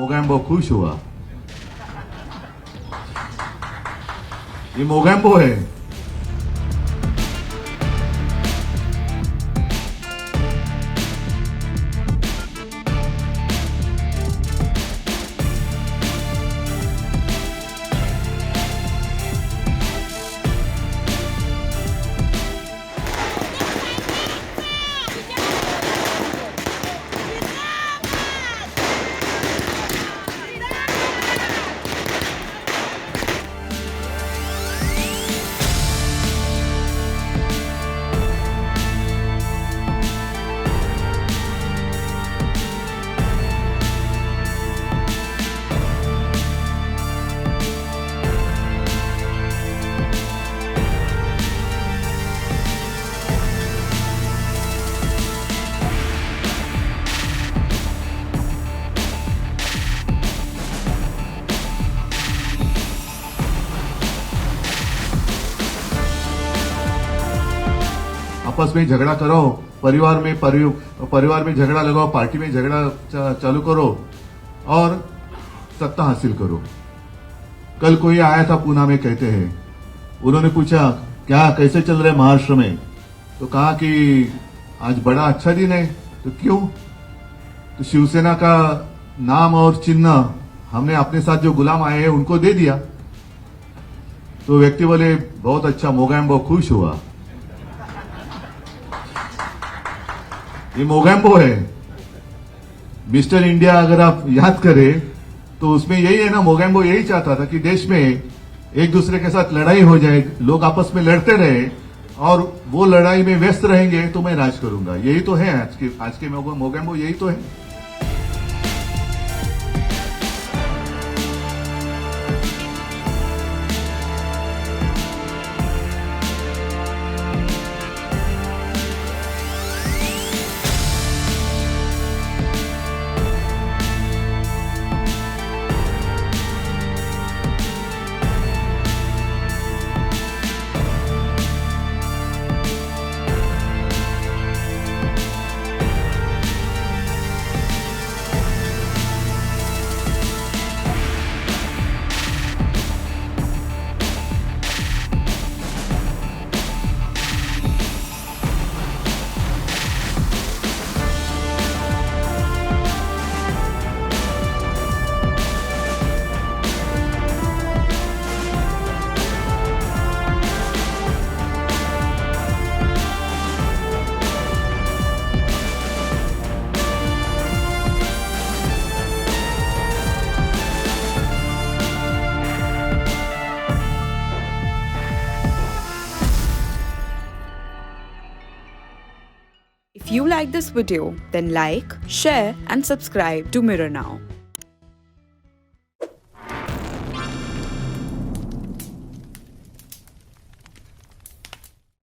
मोगैम्बो खुश हुआ। ये मोगैम्बो है। आपस में झगड़ा करो, परिवार में झगड़ा लगाओ, पार्टी में झगड़ा चालू करो और सत्ता हासिल करो। कल कोई आया था पूना में, कहते हैं, उन्होंने पूछा क्या कैसे चल रहे महाराष्ट्र में, तो कहा कि आज बड़ा अच्छा दिन है। तो क्यों? तो शिवसेना का नाम और चिन्ह हमने अपने साथ जो गुलाम आए हैं उनको दे दिया। तो व्यक्ति बोले बहुत अच्छा, मोगैम्बो खुश हुआ। ये मोगैम्बो है। मिस्टर इंडिया अगर आप याद करें तो उसमें यही है ना, मोगैम्बो यही चाहता था कि देश में एक दूसरे के साथ लड़ाई हो जाए, लोग आपस में लड़ते रहे और वो लड़ाई में व्यस्त रहेंगे तो मैं राज करूंगा। यही तो है आज के मोगैम्बो, यही तो है। If you like this video, then like, share and subscribe to Mirror Now.